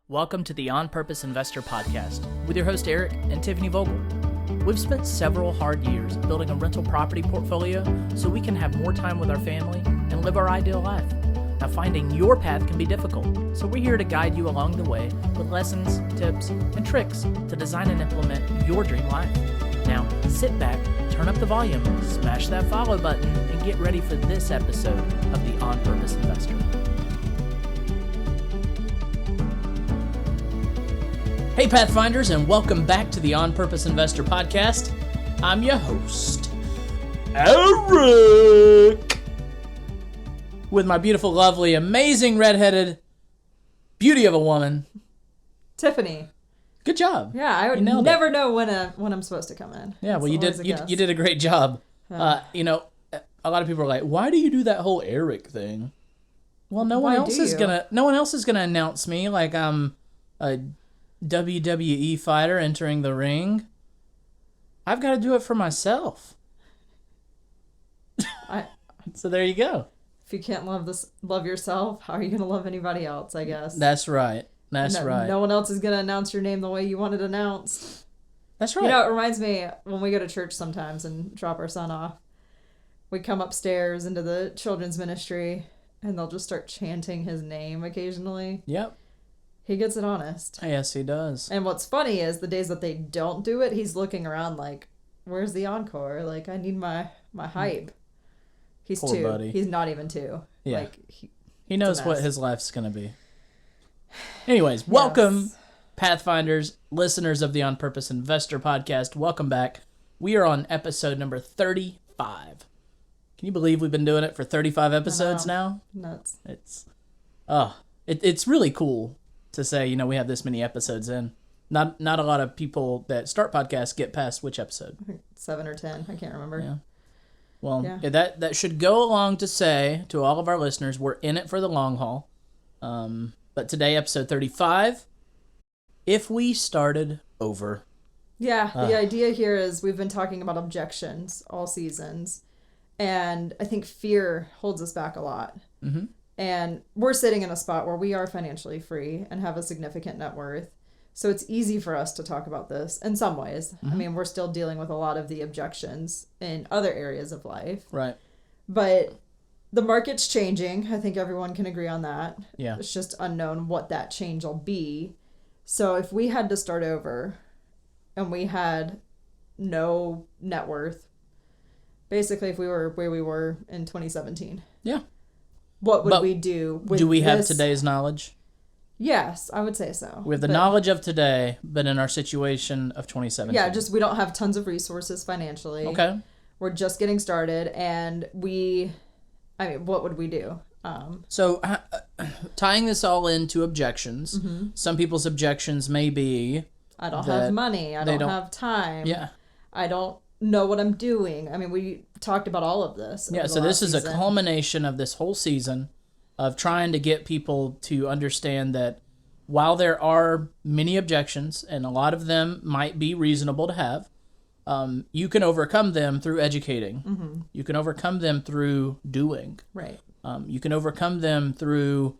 Welcome to the On Purpose Investor Podcast with your host Eric and Tiffany Vogel. We've spent several hard years building a rental property portfolio so we can have more time with our family and live our ideal life. Now, finding your path can be difficult, so we're here to guide you along the way with lessons, tips, and tricks to design and implement your dream life. Now, sit back, turn up the volume, smash that follow button, and get ready for this episode of the On Purpose Investor. Hey Pathfinders, and welcome back to the On Purpose Investor Podcast. I'm your host, Eric, with my beautiful, lovely, amazing, redheaded beauty of a woman, Tiffany. Good job. Yeah, I would never know when I'm supposed to come in. Yeah, well, you did a great job. A lot of people are like, "Why do you do that whole Eric thing?" Well, no one else is gonna announce me like I'm a WWE fighter entering the ring. I've got to do it for myself. So there you go. If you can't love yourself, how are you going to love anybody else, I guess? That's right. Right. No one else is going to announce your name the way you want it announced. That's right. You know, it reminds me when we go to church sometimes and drop our son off. We come upstairs into the children's ministry and they'll just start chanting his name occasionally. Yep. He gets it honest. Yes, he does. And what's funny is the days that they don't do it, he's looking around like, where's the encore? Like, I need my hype. He's Poor 2. buddy. He's not even 2. Yeah. Like, he knows what his life's going to be. Anyways, welcome, Pathfinders, listeners of the On Purpose Investor Podcast. Welcome back. We are on episode number 35. Can you believe we've been doing it for 35 episodes now? Nuts. It's really cool to say, we have this many episodes in. Not a lot of people that start podcasts get past which episode? I think 7 or 10. I can't remember. Yeah. Well, that should go along to say to all of our listeners, we're in it for the long haul. But today, episode 35, if we started over. Yeah, the idea here is we've been talking about objections all seasons. And I think fear holds us back a lot. Mm-hmm. And we're sitting in a spot where we are financially free and have a significant net worth. So it's easy for us to talk about this in some ways. Mm-hmm. I mean, we're still dealing with a lot of the objections in other areas of life. Right. But the market's changing. I think everyone can agree on that. Yeah. It's just unknown what that change will be. So if we had to start over and we had no net worth, basically if we were where we were in 2017. Yeah. What would we do with Do we have today's knowledge? Yes, I would say so. We have the knowledge of today, but in our situation of 2017. Yeah, just we don't have tons of resources financially. Okay. We're just getting started, and what would we do? So, tying this all into objections, some people's objections may be... I don't have money. I don't have time. Yeah. I don't know what I'm doing. I mean, we talked about all of this. Yeah, so this is a culmination of this whole season of trying to get people to understand that while there are many objections, and a lot of them might be reasonable to have, you can overcome them through educating. Mm-hmm. You can overcome them through doing. Right. You can overcome them through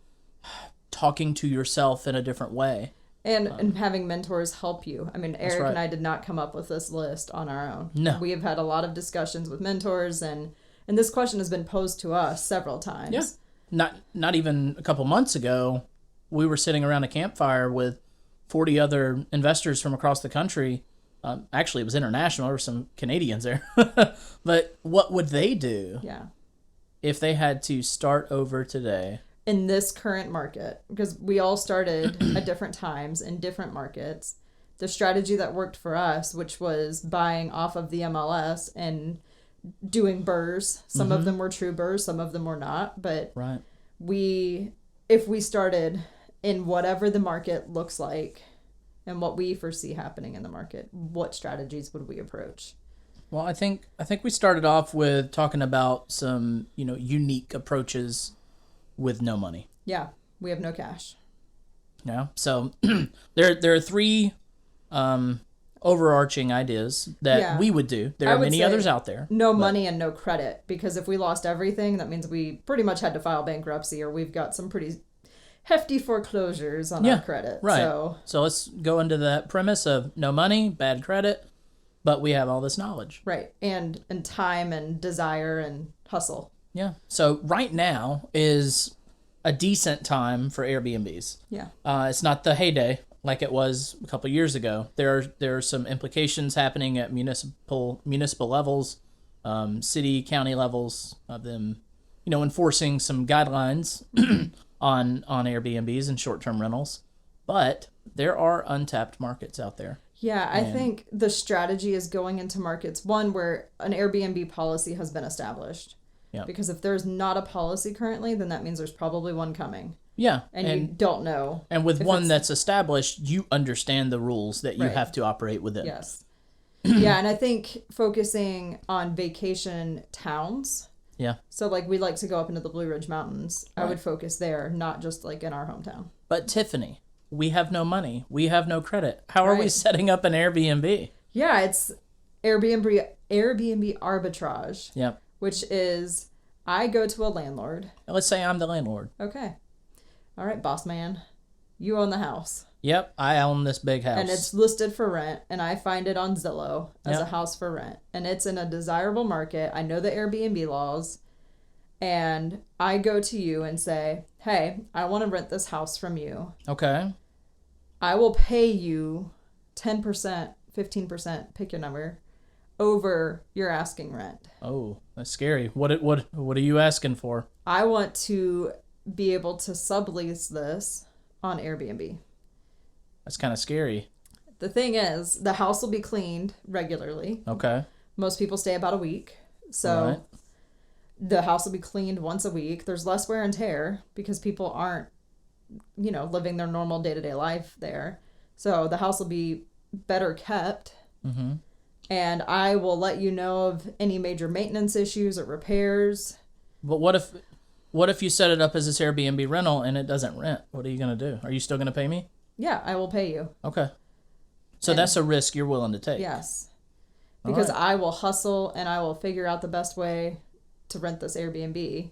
talking to yourself in a different way. And having mentors help you. I mean, Eric and I did not come up with this list on our own. No. We have had a lot of discussions with mentors, and this question has been posed to us several times. Yeah. Not even a couple months ago, we were sitting around a campfire with 40 other investors from across the country. Actually, it was international. There were some Canadians there. But what would they do if they had to start over today? In this current market, because we all started at different times in different markets. The strategy that worked for us, which was buying off of the MLS and doing BRRRRs. Some of them were true BRRRRs, some of them were not. But if we started in whatever the market looks like and what we foresee happening in the market, what strategies would we approach? Well, I think we started off with talking about some, unique approaches with no money. Yeah, we have no cash. Yeah, so there are 3 overarching ideas that we would do. There are many others out there. No money and no credit, because if we lost everything, that means we pretty much had to file bankruptcy, or we've got some pretty hefty foreclosures on our credit. Right. So let's go into that premise of no money, bad credit, but we have all this knowledge. right. And time and desire and hustle. Yeah. So right now is a decent time for Airbnbs. Yeah. It's not the heyday like it was a couple years ago. There are some implications happening at municipal levels, city, county levels of them, enforcing some guidelines on Airbnbs and short-term rentals. But there are untapped markets out there. Yeah, I think the strategy is going into markets, one, where an Airbnb policy has been established. Yeah. Because if there's not a policy currently, then that means there's probably one coming. Yeah. And you don't know. And with one that's established, you understand the rules that you Right. have to operate within. Yes. Yeah, and I think focusing on vacation towns. Yeah. So, like, we like to go up into the Blue Ridge Mountains. Right. I would focus there, not just, like, in our hometown. But Tiffany, we have no money. We have no credit. How are we Right. setting up an Airbnb? Yeah, it's Airbnb arbitrage. Yep. Which is, I go to a landlord. Let's say I'm the landlord. Okay. All right, boss man. You own the house. Yep, I own this big house. And it's listed for rent, and I find it on Zillow as Yep. a house for rent. And it's in a desirable market. I know the Airbnb laws. And I go to you and say, hey, I want to rent this house from you. Okay. I will pay you 10%, 15%, pick your number, over your asking rent. Oh, that's scary. What are you asking for? I want to be able to sublease this on Airbnb. That's kind of scary. The thing is, the house will be cleaned regularly. Okay. Most people stay about a week. So All right. the house will be cleaned once a week. There's less wear and tear because people aren't, living their normal day-to-day life there. So the house will be better kept. Mm-hmm. And I will let you know of any major maintenance issues or repairs. But what if you set it up as this Airbnb rental and it doesn't rent? What are you going to do? Are you still going to pay me? Yeah, I will pay you. Okay. So And- that's a risk you're willing to take. Yes. All Because right. I will hustle and I will figure out the best way to rent this Airbnb.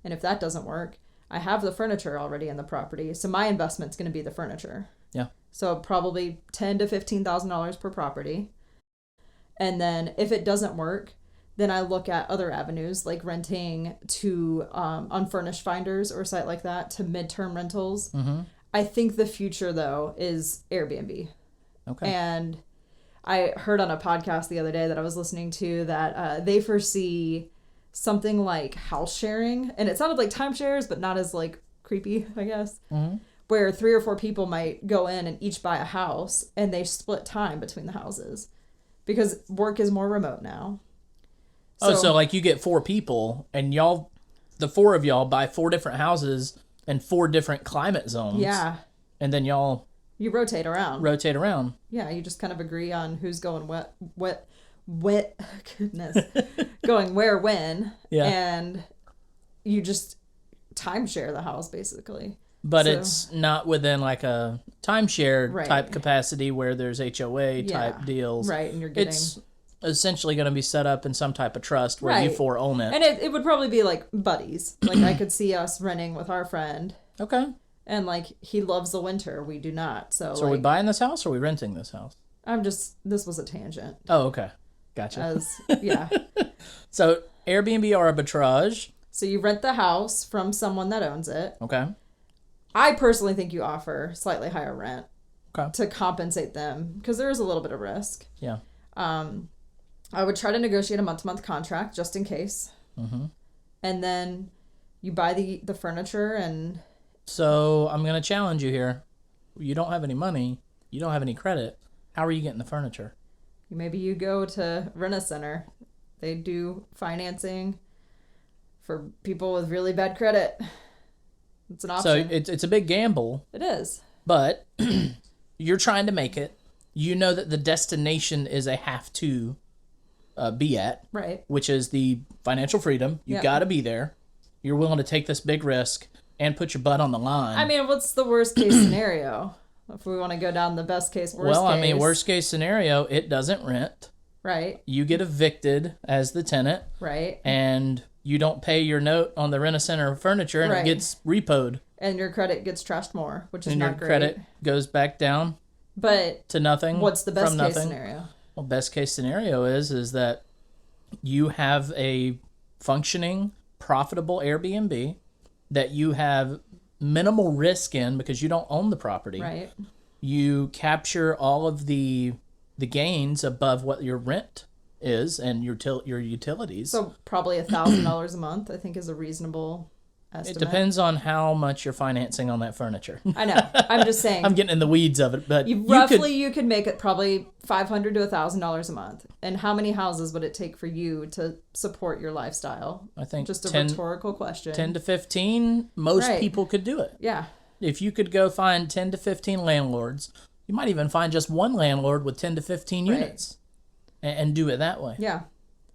And if that doesn't work, I have the furniture already in the property. So my investment's going to be the furniture. Yeah. So probably $10,000 to $15,000 per property. And then if it doesn't work, then I look at other avenues like renting to unfurnished finders or a site like that to midterm rentals. Mm-hmm. I think the future, though, is Airbnb. Okay. And I heard on a podcast the other day that I was listening to that they foresee something like house sharing. And it sounded like timeshares, but not as like creepy, I guess. Mm-hmm. Where 3 or 4 people might go in and each buy a house and they split time between the houses. Because work is more remote now. So like you get 4 people and the 4 of y'all buy 4 different houses in 4 different climate zones. Yeah. And then y'all You rotate around. rotate around. Yeah, you just kind of agree on who's going wet, goodness, going where, when. Yeah. And you just timeshare the house, basically. But So- it's not within like a timeshare Right. type capacity where there's HOA type Yeah. deals. Right, and you're getting... It's essentially going to be set up in some type of trust where you Right. 4 own it. And it would probably be like buddies. Like I could see us renting with our friend. Okay. And like he loves the winter. We do not. So So are we buying this house or are we renting this house? this was a tangent. Oh, okay. Gotcha. Yeah. So Airbnb arbitrage. So you rent the house from someone that owns it. Okay. I personally think you offer slightly higher rent Okay. to compensate them because there is a little bit of risk. Yeah. I would try to negotiate a month-to-month contract just in case. Mm-hmm. And then you buy the furniture and... So I'm going to challenge you here. You don't have any money. You don't have any credit. How are you getting the furniture? Maybe you go to Rent-A-Center. They do financing for people with really bad credit. It's an option. So it's a big gamble, It is. but you're trying to make it. You know that the destination is a have to be at, Right. which is the financial freedom. You Yeah. got to be there. You're willing to take this big risk and put your butt on the line. I mean, what's the worst case scenario? If we want to go down the best case, worst case. I mean, worst case scenario, it doesn't rent. Right. You get evicted as the tenant, Right. and you don't pay your note on the Rent-A-Center furniture, and Right. it gets repoed. and your credit gets trashed more, which is and not your great. credit goes back down But to nothing. what's the best from case nothing. scenario? Well, best case scenario is that you have a functioning, profitable Airbnb that you have minimal risk in because you don't own the property. Right. You capture all of the gains above what your rent is and your utilities. So probably $1,000 a month, I think, is a reasonable estimate. It depends on how much you're financing on that furniture. I know. I'm just saying. I'm getting in the weeds of it, but you could make it probably $500 to $1,000 a month. And how many houses would it take for you to support your lifestyle? I think just a rhetorical question. 10 to 15, most Right. people could do it. Yeah. If you could go find 10 to 15 landlords, you might even find just one landlord with 10 to 15 units and do it that way. Yeah.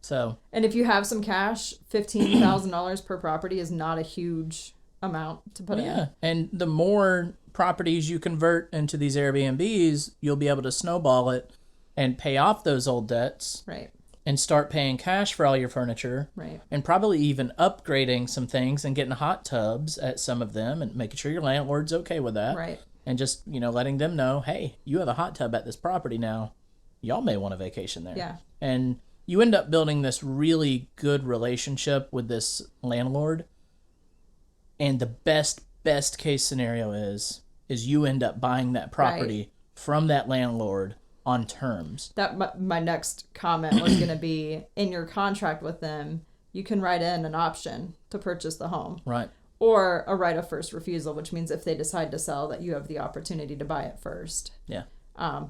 So, and if you have some cash, $15,000 per property is not a huge amount to put in. yeah. And the more properties you convert into these Airbnbs, you'll be able to snowball it and pay off those old debts Right. and start paying cash for all your furniture. Right. And probably even upgrading some things and getting hot tubs at some of them and making sure your landlord's okay with that. Right. And just, letting them know, hey, you have a hot tub at this property now. Y'all may want a vacation there. Yeah. And you end up building this really good relationship with this landlord. And the best case scenario is you end up buying that property from that landlord on terms. That my next comment was going to be, in your contract with them, you can write in an option to purchase the home. Right. Or a right of first refusal, which means if they decide to sell, that you have the opportunity to buy it first. Yeah.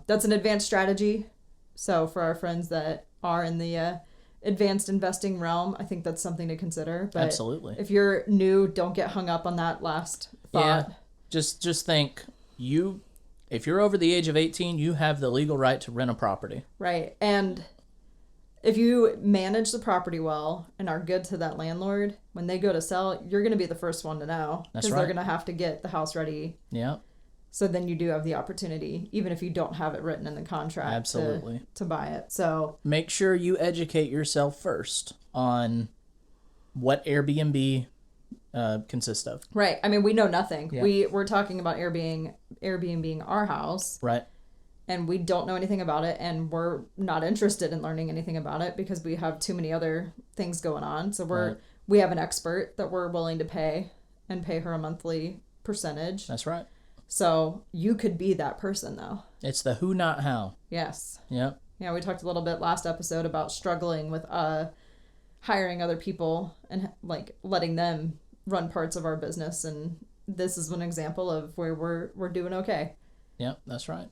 That's an advanced strategy. So for our friends that are in the advanced investing realm, I think that's something to consider. But absolutely. If you're new, don't get hung up on that last thought. Yeah. Just think, if you're over the age of 18, you have the legal right to rent a property. Right. And if you manage the property well and are good to that landlord, when they go to sell, you're going to be the first one to know. That's Because right. they're going to have to get the house ready. Yeah. So then you do have the opportunity, even if you don't have it written in the contract, Absolutely. to buy it. So make sure you educate yourself first on what Airbnb consists of. right. I mean, we know nothing. Yeah. We're talking about Airbnb our house, Right. and we don't know anything about it, and we're not interested in learning anything about it because we have too many other things going on. So we have an expert that we're willing to pay and pay her a monthly percentage. That's right. So you could be that person, though. It's the who, not how. Yes. Yep. Yeah, we talked a little bit last episode about struggling with hiring other people and like letting them run parts of our business, and this is one example of where we're doing okay. Yep, that's right.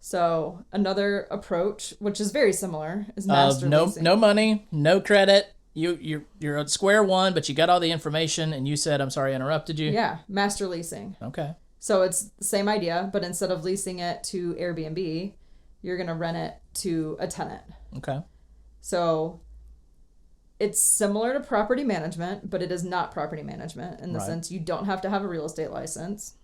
So another approach, which is very similar, is master leasing. No money, no credit. You're at square one, but you got all the information, and you said, "I'm sorry, I interrupted you." Yeah, master leasing. Okay. So it's the same idea, but instead of leasing it to Airbnb, you're gonna rent it to a tenant. Okay. So it's similar to property management, but it is not property management in the Right. sense you don't have to have a real estate license.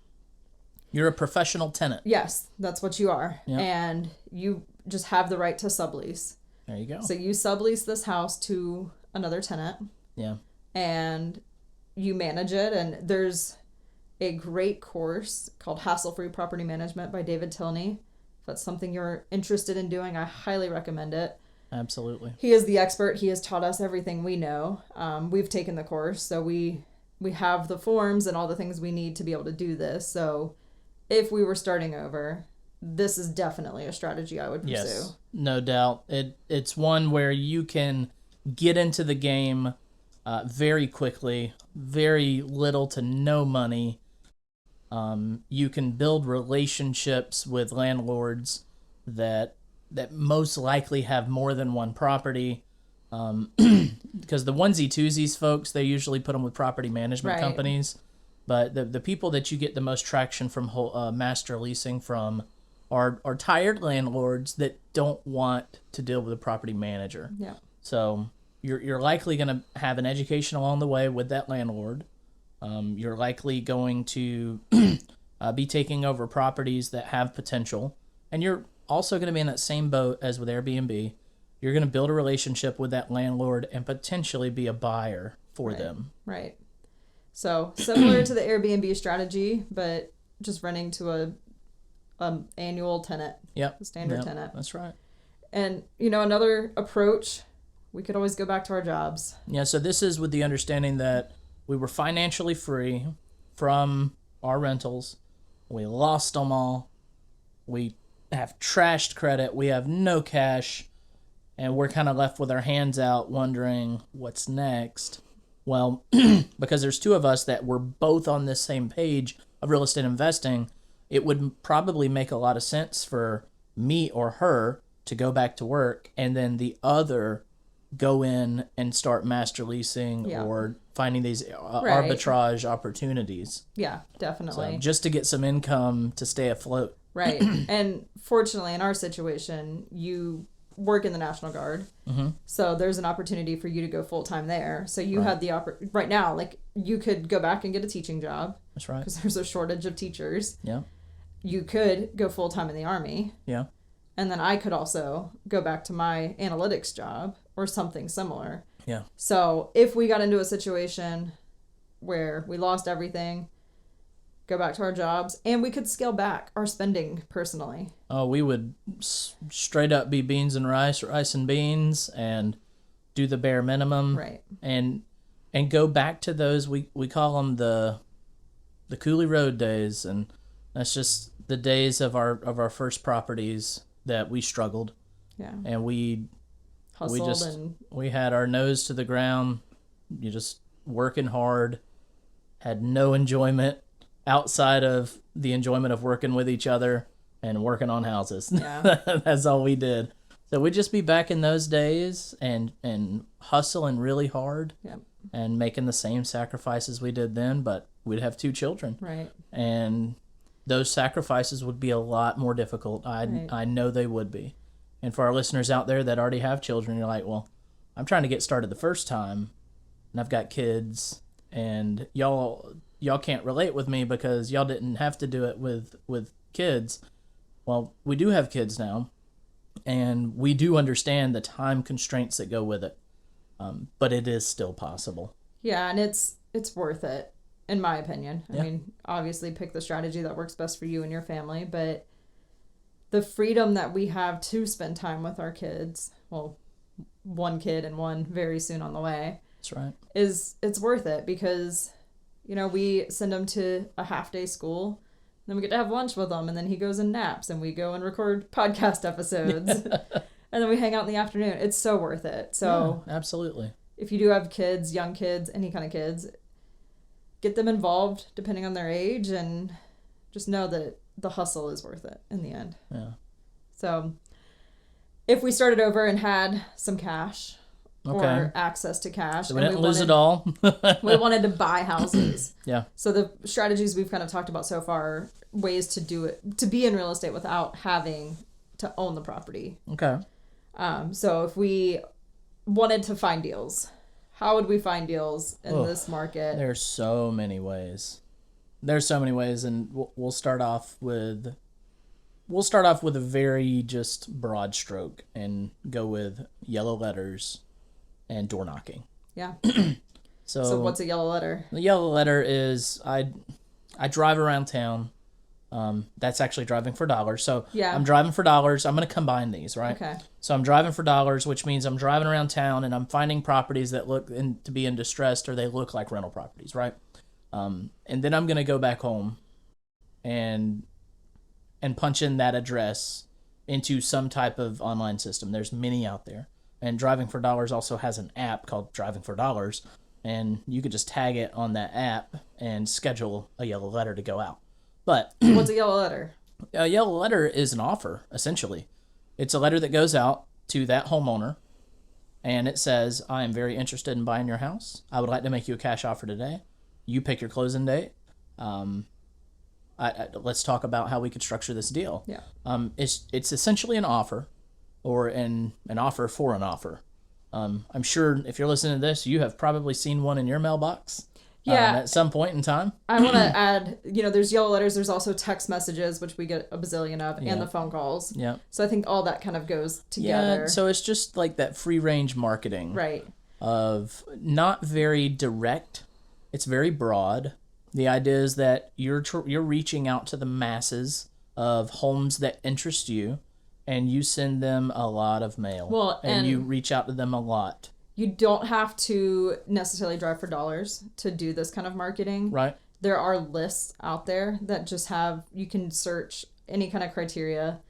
You're a professional tenant. Yes, that's what you are. Yeah. And you just have the right to sublease. There you go. So you sublease this house to another tenant Yeah. and you manage it. And there's a great course called Hassle-Free Property Management by David Tilney. If that's something you're interested in doing, I highly recommend it. Absolutely. He is the expert. He has taught us everything we know. We've taken the course, so we have the forms and all the things we need to be able to do this. So if we were starting over, this is definitely a strategy I would pursue. Yes, no doubt. It's one where you can get into the game very quickly, very little to no money. You can build relationships with landlords that most likely have more than one property. Because the onesie-twosies folks, they usually put them with property management Right. companies. But the people that you get the most traction from master leasing from are tired landlords that don't want to deal with a property manager. Yeah. So you're likely going to have an education along the way with that landlord. You're likely going to be taking over properties that have potential. And you're also going to be in that same boat as with Airbnb. You're going to build a relationship with that landlord and potentially be a buyer for them. Right. So similar to the Airbnb strategy, but just renting to a annual tenant. Yep. A standard tenant. That's right. And, another approach, we could always go back to our jobs. Yeah, so this is with the understanding that we were financially free from our rentals. We lost them all. We have trashed credit. We have no cash. And we're kind of left with our hands out wondering what's next. Well, because there's two of us that were both on this same page of real estate investing, it would probably make a lot of sense for me or her to go back to work and then the other go in and start master leasing or finding these arbitrage opportunities. Yeah, definitely. So just to get some income to stay afloat. Right. And fortunately, in our situation, you work in the National Guard. Mm-hmm. So there's an opportunity for you to go full-time there. So you had the right now, like, you could go back and get a teaching job. That's right. Because there's a shortage of teachers. Yeah. You could go full-time in the Army. Yeah. And then I could also go back to my analytics job or something similar. Yeah. So if we got into a situation where we lost everything, go back to our jobs, and we could scale back our spending personally. Oh, we would straight up be beans and rice and beans, and do the bare minimum. Right. And go back to those, we call them the Cooley Road days, and that's just the days of our first properties that we struggled. Yeah. And we hustled we had our nose to the ground, you just working hard, had no enjoyment outside of the enjoyment of working with each other and working on houses. Yeah. That's all we did. So we'd just be back in those days and hustling really hard. Yep. And making the same sacrifices we did then, but we'd have 2 children. Right. And those sacrifices would be a lot more difficult. I know they would be. And for our listeners out there that already have children, you're like, well, I'm trying to get started the first time, and I've got kids, and y'all can't relate with me because y'all didn't have to do it with kids. Well, we do have kids now, and we do understand the time constraints that go with it. But it is still possible. Yeah, and it's worth it, in my opinion. Yeah. I mean, obviously pick the strategy that works best for you and your family, but the freedom that we have to spend time with our kids, well, one kid and one very soon on the way. That's right. It's worth it because, we send him to a half-day school, then we get to have lunch with him, and then he goes and naps, and we go and record podcast episodes. And then we hang out in the afternoon. It's so worth it. So yeah, absolutely. If you do have kids, young kids, any kind of kids, get them involved depending on their age, and just know that the hustle is worth it in the end. Yeah. So if we started over and had some cash or access to cash. So we didn't lose it all. We wanted to buy houses. Yeah. So the strategies we've kind of talked about so far are ways to do it, to be in real estate without having to own the property. Okay. So if we wanted to find deals, how would we find deals in this market? There's so many ways. And we'll start off with a very just broad stroke and go with yellow letters and door knocking. Yeah. So what's a yellow letter? The yellow letter is I drive around town. That's actually driving for dollars. So yeah. I'm driving for dollars. I'm going to combine these, right? Okay. So I'm driving for dollars, which means I'm driving around town and I'm finding properties that look to be in distress, or they look like rental properties, right? And then I'm going to go back home and punch in that address into some type of online system. There's many out there. And Driving for Dollars also has an app called Driving for Dollars, and you could just tag it on that app and schedule a yellow letter to go out. But what's a yellow letter? A yellow letter is an offer, essentially. It's a letter that goes out to that homeowner, and it says, I am very interested in buying your house. I would like to make you a cash offer today. You pick your closing date. Let's talk about how we could structure this deal. Yeah. It's essentially an offer, or an offer for an offer. I'm sure if you're listening to this, you have probably seen one in your mailbox. Yeah. At some point in time. I want to add, there's yellow letters. There's also text messages, which we get a bazillion of, and the phone calls. Yeah. So I think all that kind of goes together. Yeah. So it's just like that free range marketing. Right. Of not very direct, It's very broad. The idea is that you're reaching out to the masses of homes that interest you, and you send them a lot of mail. Well, and you reach out to them a lot. You don't have to necessarily drive for dollars to do this kind of marketing. Right. There are lists out there that just have, you can search any kind of criteria.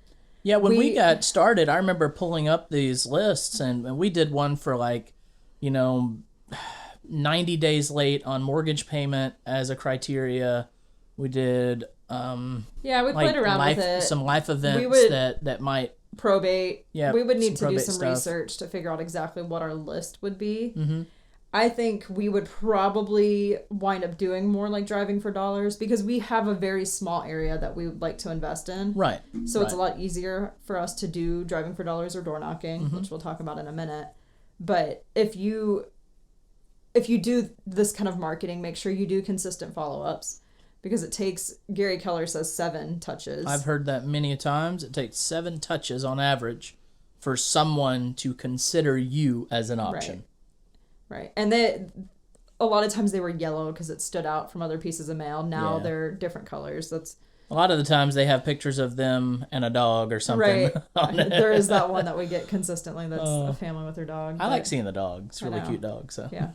Yeah, when we got started, I remember pulling up these lists, and we did one for 90 days late on mortgage payment as a criteria. We did we played around with it. Some life events that might probate. Yeah, we would need to do some stuff. research to figure out exactly what our list would be. Mm-hmm. I think we would probably wind up doing more like driving for dollars because we have a very small area that we would like to invest in. Right. So it's a lot easier for us to do driving for dollars or door knocking, mm-hmm. which we'll talk about in a minute. But if you do this kind of marketing, make sure you do consistent follow-ups because it takes, Gary Keller says 7 touches. I've heard that many times. It takes 7 touches on average for someone to consider you as an option. Right. And a lot of times they were yellow because it stood out from other pieces of mail. Now they're different colors. That's a lot of the times they have pictures of them and a dog or something. Right. There is that one that we get consistently that's a family with their dog. I like seeing the dog. It's a really cute dog. So yeah.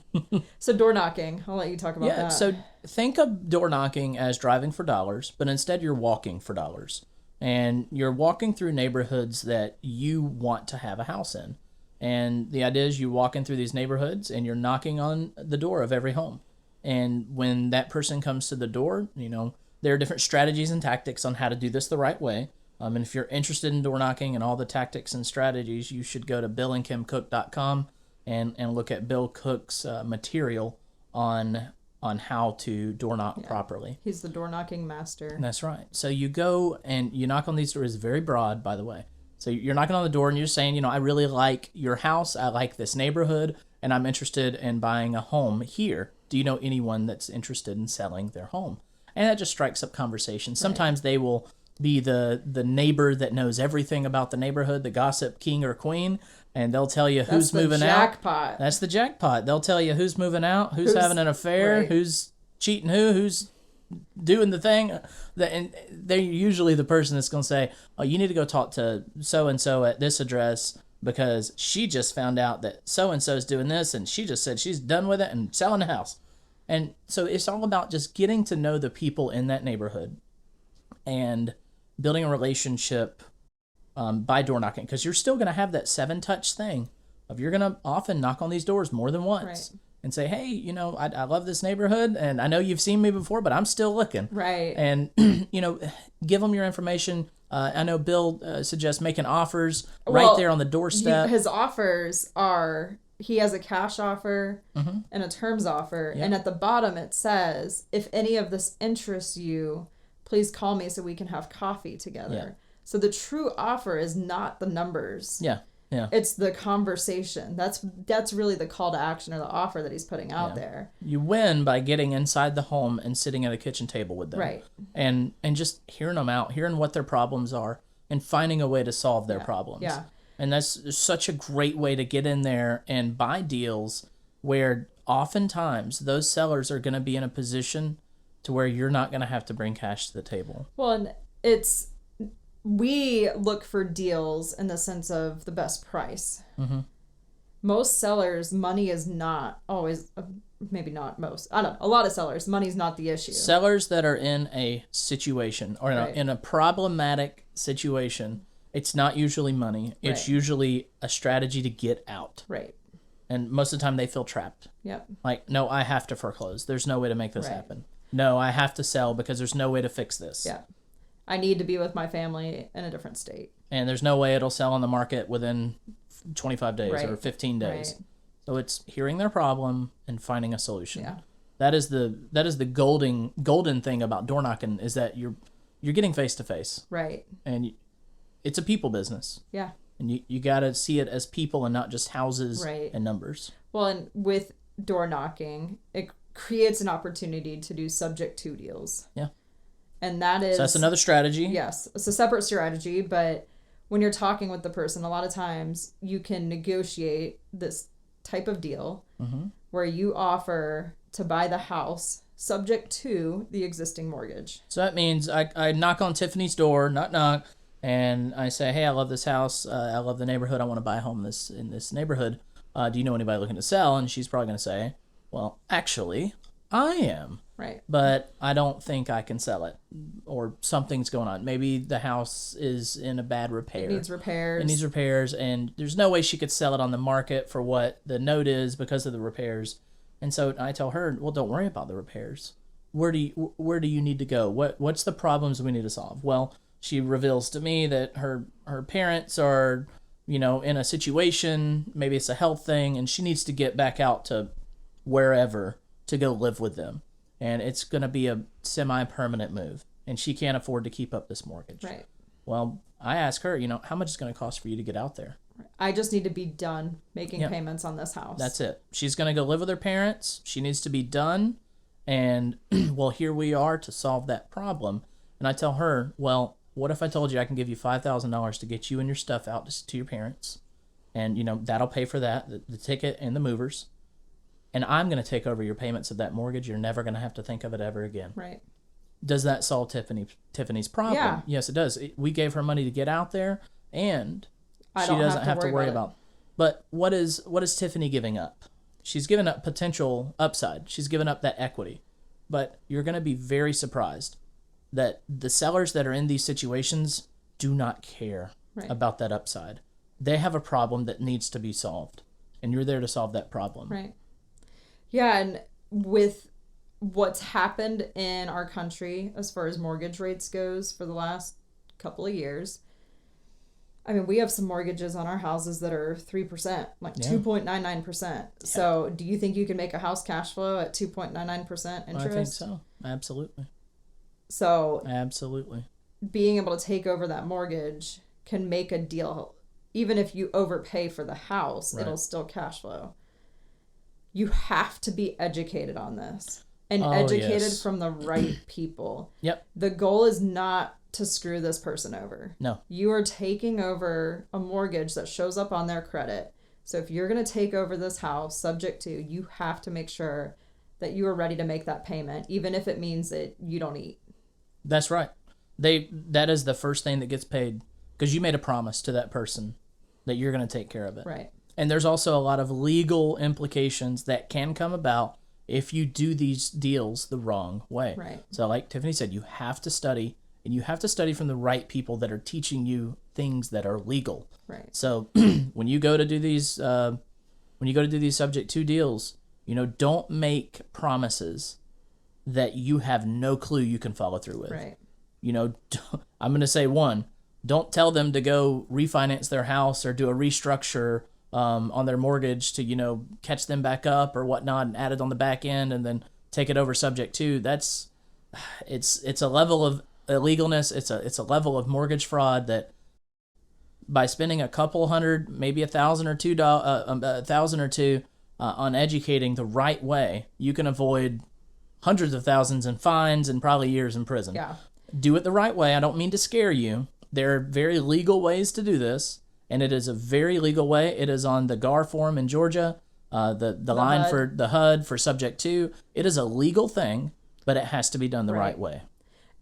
So door knocking. I'll let you talk about that. So think of door knocking as driving for dollars, but instead you're walking for dollars. And you're walking through neighborhoods that you want to have a house in. And the idea is you walk in through these neighborhoods and you're knocking on the door of every home. And when that person comes to the door, there are different strategies and tactics on how to do this the right way. And if you're interested in door knocking and all the tactics and strategies, you should go to billandkimcook.com and look at Bill Cook's material on how to door knock properly. He's the door knocking master. That's right. So you go and you knock on these doors. Very broad, by the way. So you're knocking on the door and you're saying, I really like your house. I like this neighborhood and I'm interested in buying a home here. Do you know anyone that's interested in selling their home? And that just strikes up conversation. Sometimes they will be the neighbor that knows everything about the neighborhood, the gossip king or queen, and they'll tell you who's moving out. That's the jackpot. They'll tell you who's moving out, who's having an affair, who's cheating who's doing the thing. And they're usually the person that's going to say, oh, you need to go talk to so-and-so at this address because she just found out that so-and-so is doing this and she just said she's done with it and selling the house. And so it's all about just getting to know the people in that neighborhood and building a relationship by door knocking, because you're still going to have that 7-touch thing of you're going to often knock on these doors more than once and say, hey, I love this neighborhood and I know you've seen me before, but I'm still looking. Right. And, give them your information. I know Bill suggests making offers right there on the doorstep. His offers are... He has a cash offer and a terms offer. Yep. And at the bottom it says, if any of this interests you, please call me so we can have coffee together. Yeah. So the true offer is not the numbers. Yeah. Yeah. It's the conversation. That's really the call to action or the offer that he's putting out there. You win by getting inside the home and sitting at a kitchen table with them. Right. And just hearing them out, hearing what their problems are and finding a way to solve their problems. Yeah. And that's such a great way to get in there and buy deals where oftentimes those sellers are going to be in a position to where you're not going to have to bring cash to the table. Well, and we look for deals in the sense of the best price. Mm-hmm. Most sellers, money is not always, maybe not most, I don't know, a lot of sellers, money's not the issue. Sellers that are in a situation or in a problematic situation, it's not usually money. It's usually a strategy to get out. Right. And most of the time they feel trapped. Yep. Like, no, I have to foreclose. There's no way to make this happen. No, I have to sell because there's no way to fix this. Yeah. I need to be with my family in a different state. And there's no way it'll sell on the market within 25 days or 15 days. Right. So it's hearing their problem and finding a solution. Yeah. That is the golden thing about door knocking is that you're getting face to face. Right. And it's a people business. Yeah. And you got to see it as people and not just houses and numbers. Well, and with door knocking, it creates an opportunity to do subject to deals. Yeah. And that that's another strategy. Yes. It's a separate strategy, but when you're talking with the person, a lot of times you can negotiate this type of deal where you offer to buy the house subject to the existing mortgage. So that means I knock on Tiffany's door, knock, and I say, hey, I love this house. I love the neighborhood. I want to buy a home in this neighborhood. Do you know anybody looking to sell? And she's probably going to say, well, actually, I am. Right. But I don't think I can sell it, or something's going on. Maybe the house is in a bad repair. It needs repairs. And there's no way she could sell it on the market for what the note is because of the repairs. And so I tell her, well, don't worry about the repairs. Where do you need to go? What's the problems we need to solve? Well, she reveals to me that her parents are, in a situation, maybe it's a health thing, and she needs to get back out to wherever to go live with them. And it's going to be a semi-permanent move, and she can't afford to keep up this mortgage. Right. Well, I ask her, how much is it going to cost for you to get out there? I just need to be done making payments on this house. That's it. She's going to go live with her parents. She needs to be done. And, well, here we are to solve that problem. And I tell her, well, what if I told you I can give you $5,000 to get you and your stuff out to your parents? And, that'll pay for that, the ticket and the movers. And I'm going to take over your payments of that mortgage. You're never going to have to think of it ever again. Right. Does that solve Tiffany's problem? Yeah. Yes, it does. We gave her money to get out there, and she don't doesn't have to worry about. But what is Tiffany giving up? She's given up potential upside. She's given up that equity. But you're going to be very surprised that the sellers that are in these situations do not care about that upside. They have a problem that needs to be solved, and you're there to solve that problem. Right. Yeah, and with what's happened in our country as far as mortgage rates goes for the last couple of years, I mean, we have some mortgages on our houses that are 3%, like 2.99%. Yeah. So do you think you can make a house cash flow at 2.99% interest? I think so. Absolutely. So absolutely. Being able to take over that mortgage can make a deal. Even if you overpay for the house, it'll still cash flow. You have to be educated on this and educated from the right people. Yep. The goal is not to screw this person over. No. You are taking over a mortgage that shows up on their credit. So if you're going to take over this house subject to, you have to make sure that you are ready to make that payment, even if it means that you don't eat. That's right. That is the first thing that gets paid, because you made a promise to that person that you're going to take care of it. Right. And there's also a lot of legal implications that can come about if you do these deals the wrong way. Right. So like Tiffany said, you have to study, and you have to study from the right people that are teaching you things that are legal. Right. So when you go to do these subject to deals, don't make promises that you have no clue you can follow through with. Right. I'm going to say don't tell them to go refinance their house or do a restructure on their mortgage to, catch them back up or whatnot and add it on the back end and then take it over subject to. It's a level of illegalness. It's a level of mortgage fraud that by spending a couple hundred, maybe $1,000 or $2 on educating the right way, you can avoid hundreds of thousands in fines and probably years in prison. Yeah. Do it the right way. I don't mean to scare you. There are very legal ways to do this, and it is a very legal way. It is on the GAR form in Georgia, the line HUD. For the HUD for subject to. It is a legal thing, but it has to be done the right way.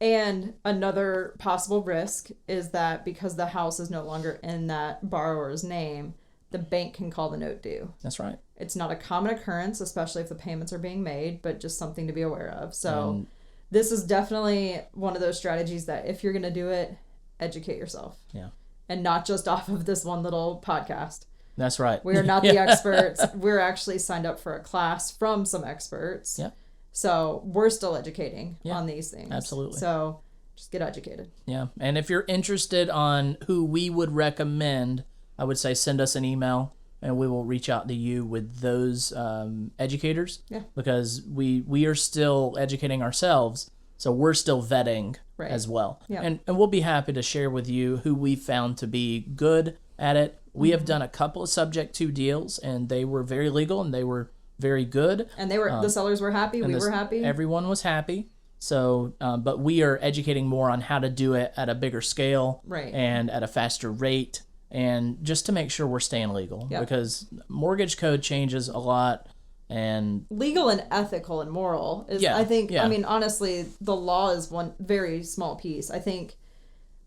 And another possible risk is that because the house is no longer in that borrower's name, the bank can call the note due. That's right. It's not a common occurrence, especially if the payments are being made, but just something to be aware of. So this is definitely one of those strategies that if you're going to do it, educate yourself. Yeah. And not just off of this one little podcast. That's right. We are not the experts. We're actually signed up for a class from some experts. Yeah. So we're still educating on these things. Absolutely. So just get educated. Yeah. And if you're interested on who we would recommend, I would say send us an email and we will reach out to you with those educators. Yeah. Because we are still educating ourselves. So we're still vetting as well. Yeah. And we'll be happy to share with you who we found to be good at it. We have done a couple of subject to deals, and they were very legal, and they were very good. And they were the sellers were happy. We were happy. Everyone was happy. So, but we are educating more on how to do it at a bigger scale and at a faster rate, and just to make sure we're staying legal. Because mortgage code changes a lot, And legal and ethical and moral is, yeah, I think, yeah. I mean, honestly, the law is one very small piece. I think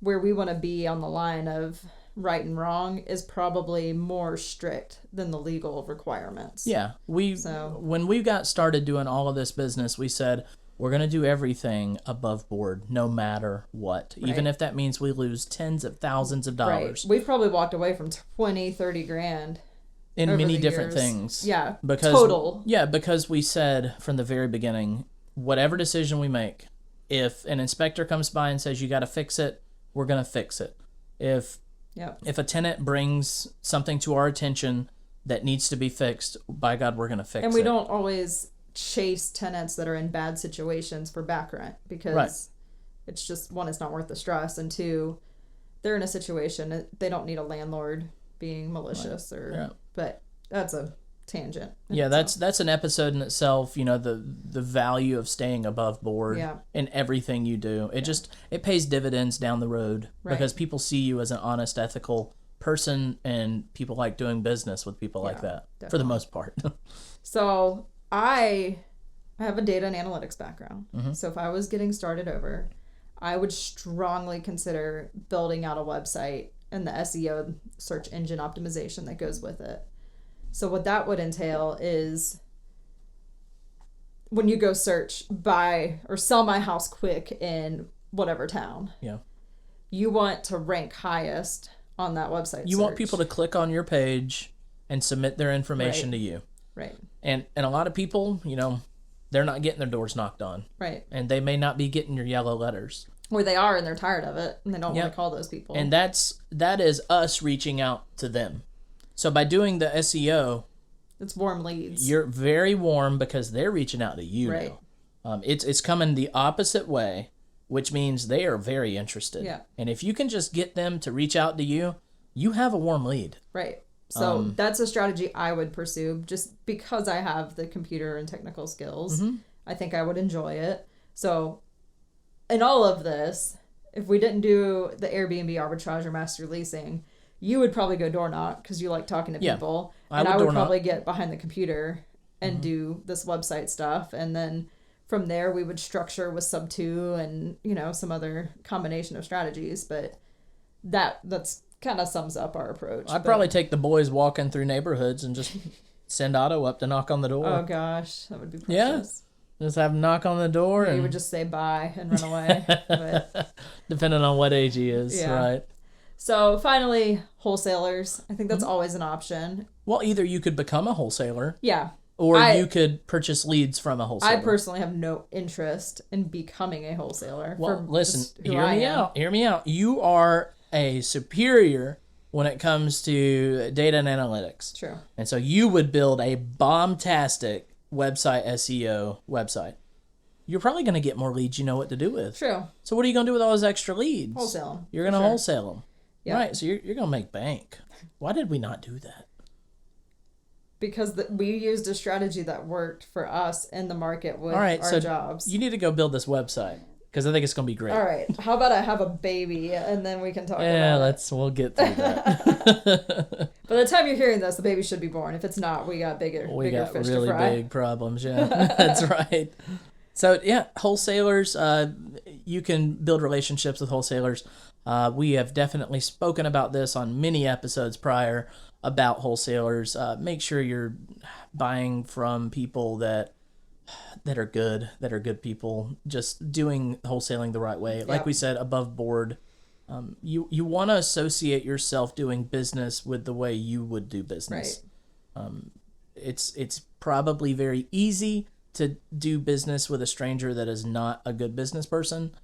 where we want to be on the line of right and wrong is probably more strict than the legal requirements. Yeah. When we got started doing all of this business, we said, we're going to do everything above board, no matter what. Right. Even if that means we lose tens of thousands of dollars. Right. We've probably walked away from 20, 30 grand. In many different things. Yeah. Total. Yeah, because we said from the very beginning, whatever decision we make, if an inspector comes by and says you got to fix it, we're going to fix it. If a tenant brings something to our attention that needs to be fixed, by God, we're going to fix it. And we don't always chase tenants that are in bad situations for back rent because it's just, one, it's not worth the stress, and two, they're in a situation, they don't need a landlord being malicious but that's a tangent. Yeah, that's an episode in itself, the value of staying above board in everything you do. It pays dividends down the road because people see you as an honest, ethical person, and people like doing business with people like that, definitely. For the most part. So I have a data and analytics background. Mm-hmm. So if I was getting started over, I would strongly consider building out a website and the SEO, search engine optimization, that goes with it. So what that would entail is when you go search buy or sell my house quick in whatever town, you want to rank highest on that website. You want people to click on your page and submit their information to you. Right. And a lot of people, they're not getting their doors knocked on. Right. And they may not be getting your yellow letters. Or they are and they're tired of it and they don't want to call those people. And that is us reaching out to them. So by doing the SEO, it's warm leads. You're very warm because they're reaching out to you now. It's coming the opposite way, which means they are very interested. Yeah. And if you can just get them to reach out to you, you have a warm lead. Right. So that's a strategy I would pursue just because I have the computer and technical skills. Mm-hmm. I think I would enjoy it. So in all of this, if we didn't do the Airbnb arbitrage or master leasing, you would probably go door knock because you like talking to people. And I would probably get behind the computer and do this website stuff. And then from there, we would structure with sub 2 and, some other combination of strategies. But that's kind of sums up our approach. I'd probably take the boys walking through neighborhoods and just send Otto up to knock on the door. Oh, gosh. That would be precious. Yeah. Just have him knock on the door. He would just say bye and run away. But, depending on what age he is, right? So finally, wholesalers. I think that's always an option. Well, either you could become a wholesaler. Yeah. Or you could purchase leads from a wholesaler. I personally have no interest in becoming a wholesaler. Well, listen, hear me out. You are a superior when it comes to data and analytics. True. And so you would build a bomb-tastic website SEO website. You're probably going to get more leads you know what to do with. True. So what are you going to do with all those extra leads? Wholesale them. You're going to wholesale them. Yep. Right, so you're going to make bank. Why did we not do that? Because we used a strategy that worked for us in the market with our jobs. You need to go build this website because I think it's going to be great. All right. How about I have a baby and then we can talk about it. We'll get through that. By the time you're hearing this, the baby should be born. If it's not, we got bigger fish to fry. Really big problems, yeah. That's right. So, wholesalers, you can build relationships with wholesalers. We have definitely spoken about this on many episodes prior about wholesalers. Make sure you're buying from people that are good people, just doing wholesaling the right way. Like we said, above board. You want to associate yourself doing business with the way you would do business. Right. It's probably very easy to do business with a stranger that is not a good business person,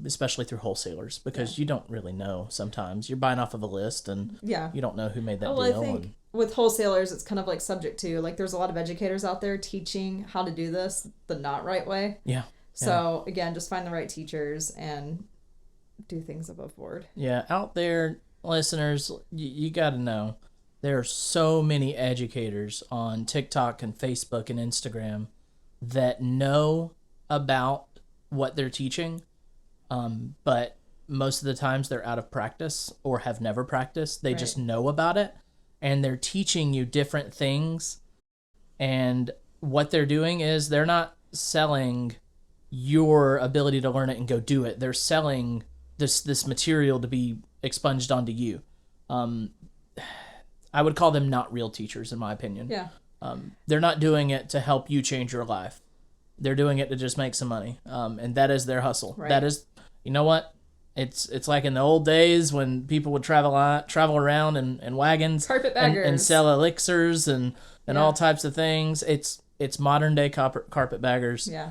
especially through wholesalers, because you don't really know sometimes. You're buying off of a list, and you don't know who made that deal. I think with wholesalers, it's kind of like subject to, like, there's a lot of educators out there teaching how to do this the not right way. Yeah. So, again, just find the right teachers and do things above board. Yeah, out there, listeners, you got to know. There are so many educators on TikTok and Facebook and Instagram that know about what they're teaching, but most of the times they're out of practice or have never practiced. They just know about it, and they're teaching you different things And what they're doing is they're not selling your ability to learn it and go do it. They're selling this material to be expunged onto you. I would call them not real teachers, in my opinion. Yeah. They're not doing it to help you change your life. They're doing it to just make some money. And that is their hustle. Right. That is, you know what? It's like in the old days when people would travel around in wagons, Carpetbaggers, and sell elixirs and all types of things. It's modern day carpetbaggers. Yeah.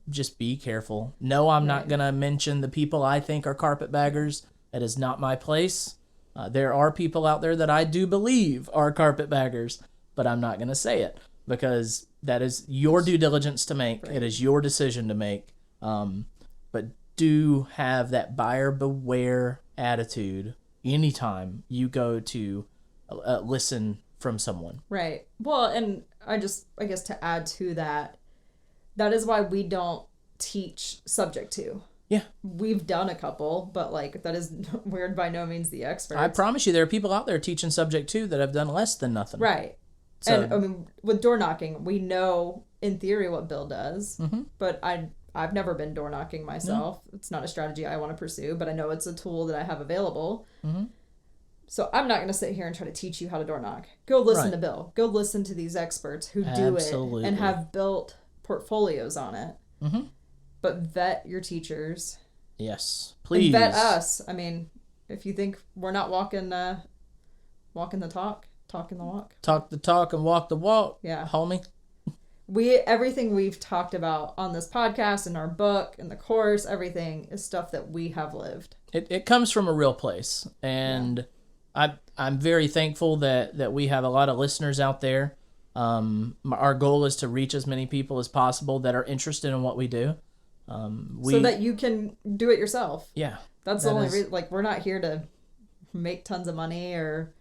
Just be careful. No, I'm not gonna mention the people I think are carpetbaggers. That is not my place. There are people out there that I do believe are carpetbaggers, but I'm not gonna say it because that is your due diligence to make. Right. It is your decision to make. But do have that buyer beware attitude anytime you go to listen from someone. Right. Well, and I guess to add to that, that is why we don't teach subject to. Yeah. We've done a couple, but like that is we're by no means the experts. I promise you there are people out there teaching subject to that have done less than nothing. Right. So, and I mean, with door knocking, we know in theory what Bill does, but I've never been door knocking myself. No. It's not a strategy I want to pursue, but I know it's a tool that I have available. So I'm not going to sit here and try to teach you how to door knock. Go listen to Bill. Go listen to these experts who do it and have built portfolio's on it. But vet your teachers. Yes, please. And vet us. I mean, if you think we're not walking the talk, talking the walk. Talk the talk and walk the walk. Yeah, homie. Everything we've talked about on this podcast, in our book, in the course, everything is stuff that we have lived. It comes from a real place, and I'm very thankful that we have a lot of listeners out there. Our goal is to reach as many people as possible that are interested in what we do. So that you can do it yourself. Yeah. That's the only reason. Like, we're not here to make tons of money or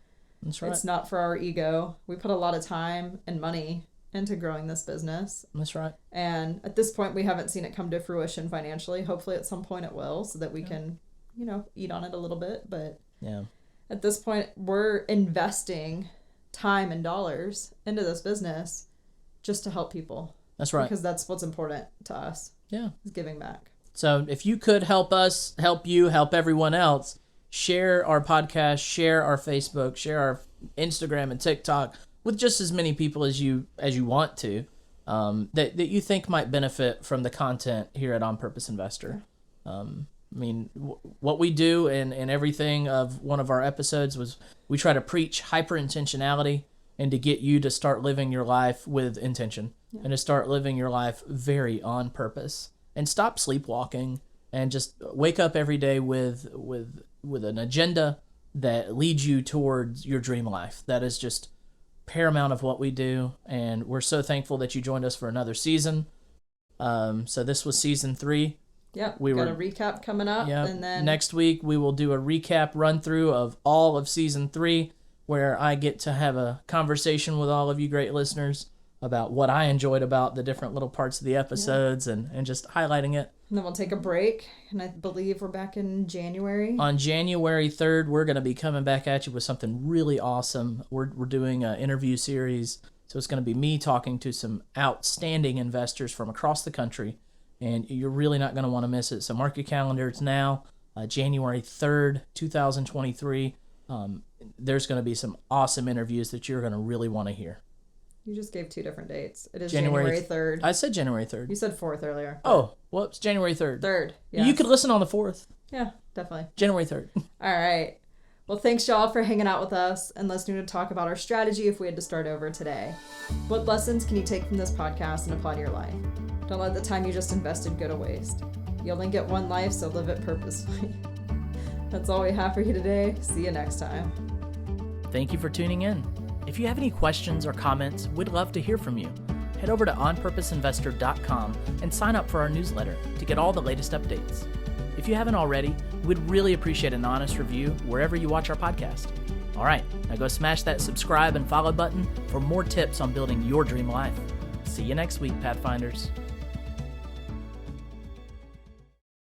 that's right. It's not for our ego. We put a lot of time and money into growing this business. That's right. And at this point, we haven't seen it come to fruition financially. Hopefully at some point it will, so that we can, eat on it a little bit. But at this point, we're investing time and dollars into this business just to help people. That's right. Because that's what's important to us. Yeah. Is giving back. So if you could help us, help you, help everyone else, share our podcast, share our Facebook, share our Instagram and TikTok with just as many people as you want to, that you think might benefit from the content here at On Purpose Investor. What we do in everything of one of our episodes was we try to preach hyper-intentionality and to get you to start living your life with intention and to start living your life very on purpose and stop sleepwalking and just wake up every day with an agenda that leads you towards your dream life. That is just paramount of what we do, and we're so thankful that you joined us for another season. So this was season 3. Yep, we got a recap coming up, and then next week we will do a recap run through of all of season 3, where I get to have a conversation with all of you great listeners about what I enjoyed about the different little parts of the episodes and just highlighting it. And then we'll take a break, and I believe we're back in January. On January 3rd, we're going to be coming back at you with something really awesome. We're doing an interview series, so it's going to be me talking to some outstanding investors from across the country, and you're really not going to want to miss it. So mark your calendars now, January 3rd, 2023. There's going to be some awesome interviews that you're going to really want to hear. You just gave 2 different dates. It is January 3rd. I said January 3rd. You said 4th earlier. Oh, whoops. January 3rd. 3rd. Yes. You could listen on the 4th. Yeah, definitely. January 3rd. All right. Well, thanks, y'all, for hanging out with us and listening to talk about our strategy if we had to start over today. What lessons can you take from this podcast and apply to your life? Don't let the time you just invested go to waste. You only get one life, so live it purposefully. That's all we have for you today. See you next time. Thank you for tuning in. If you have any questions or comments, we'd love to hear from you. Head over to onpurposeinvestor.com and sign up for our newsletter to get all the latest updates. If you haven't already, we'd really appreciate an honest review wherever you watch our podcast. All right, now go smash that subscribe and follow button for more tips on building your dream life. See you next week, Pathfinders.